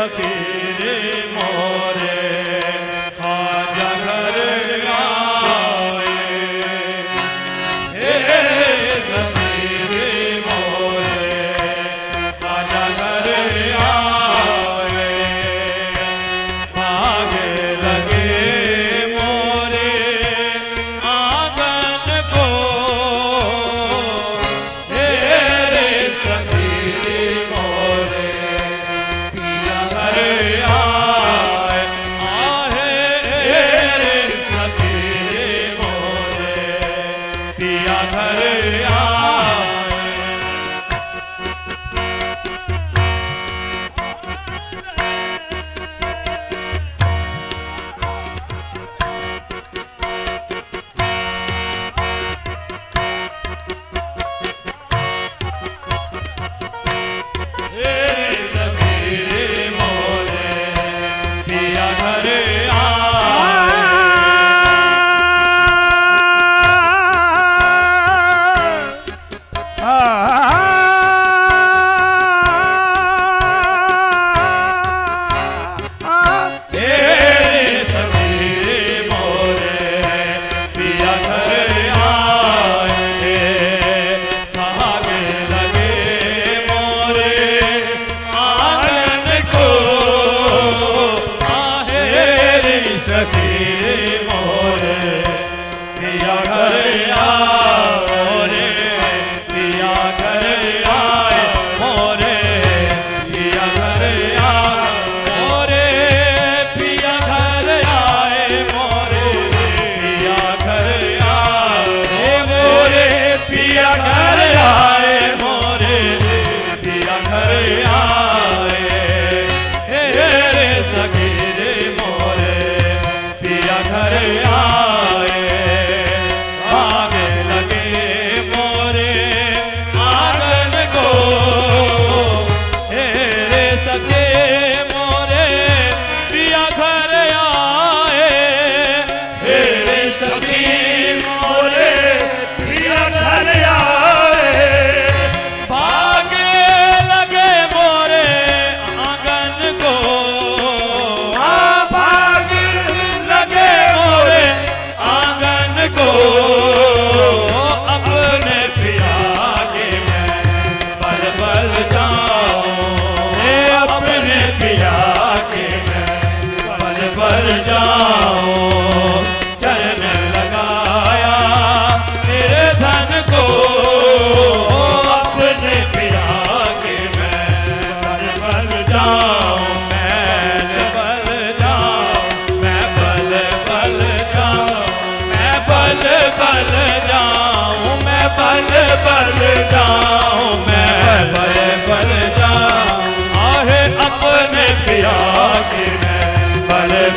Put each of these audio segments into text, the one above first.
सखी रे मोरे खाजा घर आए। हे सखी रे मोरे खाजा घर आए। भागे लगे मोरे आंगन को। हे सखी रे मोरे पिया घर आए। आहे रे सखी रे मोरे पिया घर आए। हे सखी रे मोरे पिया घर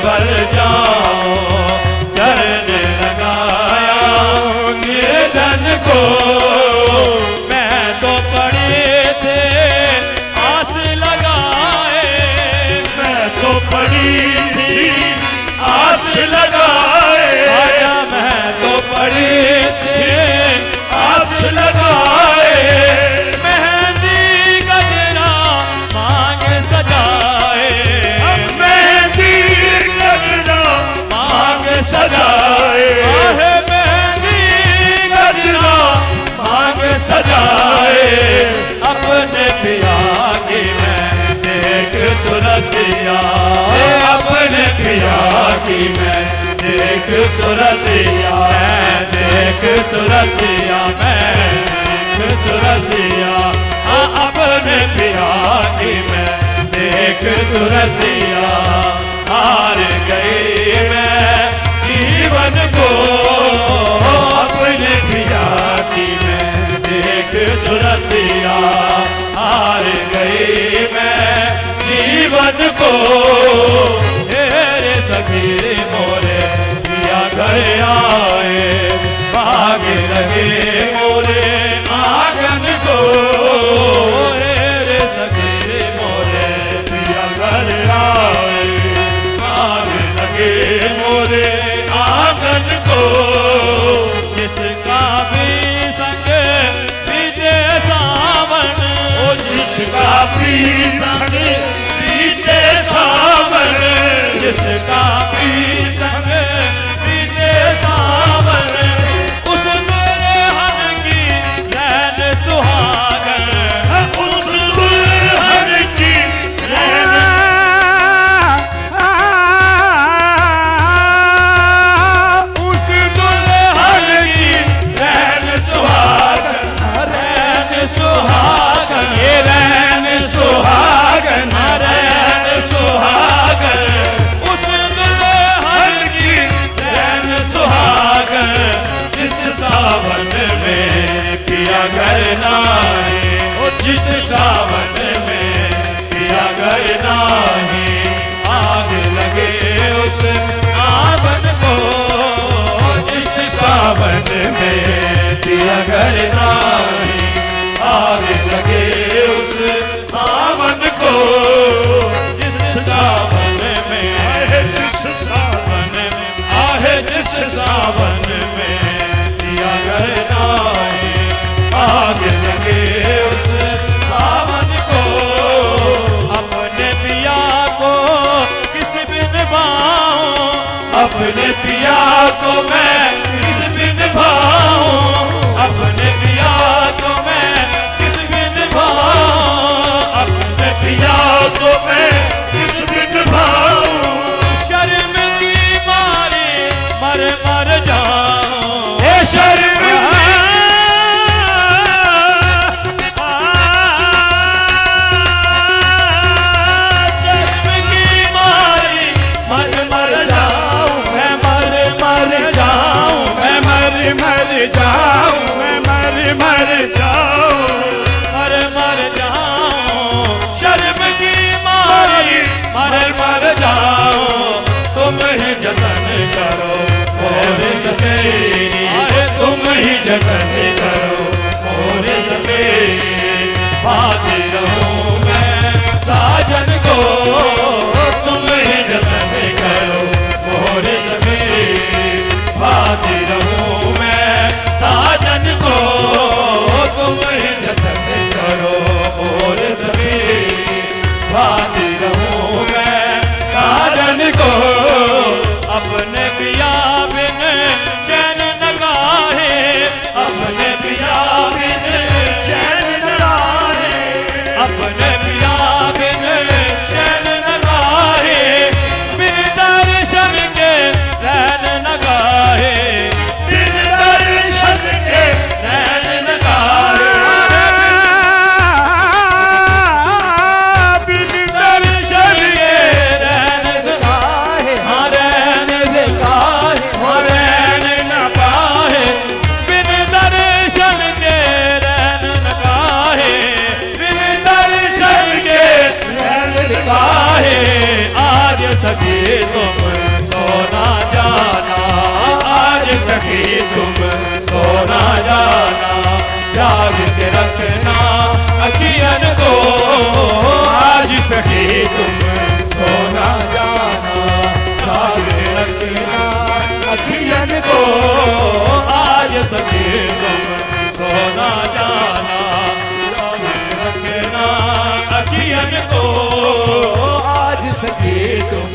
बल जाऊं चरण लगाया निर्धन को। मैं तो पड़े थे आस लगाए। मैं तो पड़ी थी आस लगाए। आजा मैं तो पड़ी थी आस लगाए। मेहंदी गजरा मांग सजाए। सजाए मेहंदी गजरा मांग सजाए। अपने पिया की मैं देख सूरतिया। अपने पिया की मैं देख सूरतिया। मैं देख सूरतिया। मैं देख सूरतिया। अपने पिया की मैं देख सूरतिया। हार गई मैं जीवन को अपने पिया की मैं देख सूरतिया। हार गई मैं जीवन को। हेरे सखी रे मोरे पिया घर आए। भागे लगे मोरे आंगन को। हेरे सखी रे मोरे पिया घर आए। भागे लगे मोरे आंगन को। जिसका भी संग बीते सावन। जिसका भी संग बीते अपने पिया को मैं किस बिन भाऊं, अपने पिया को मैं किस बिन भाऊं, अपने पिया को मैं किस बिन भाऊं। शर्म की मारी मर मर जाऊं, हे शर्म जतन करो मोरे ससेरी, तुम ही जतन करो मोरे ससेरी। भाती रहूं मैं साजन को, तुम ही जतन करो मोरे ससेरी। भाती रहूं मैं साजन को, तुम ही जतन करो मोरे ससेरी। भाती रहूं मैं साजन को, अपने पिया बिन चैन न गाहे, अपने पिया बिन चैन न गाहे, अपने पिया बिन चैन न गाहे। बिन दर्शन के रैन न गाहे, बिन दर्शन के रैन न गाहे, बिन दर्शन के रैन न गाहे। आज सखी तुम सोना जाना, आज सखी तुम सोना जाना। जाग के रखना अखियन को, आज सखी तुम सोना जाना। जाग के रखना अखियन को, आज सखी तुम सोना जाना। जाग के रखना अखियन को, आज सखी तुम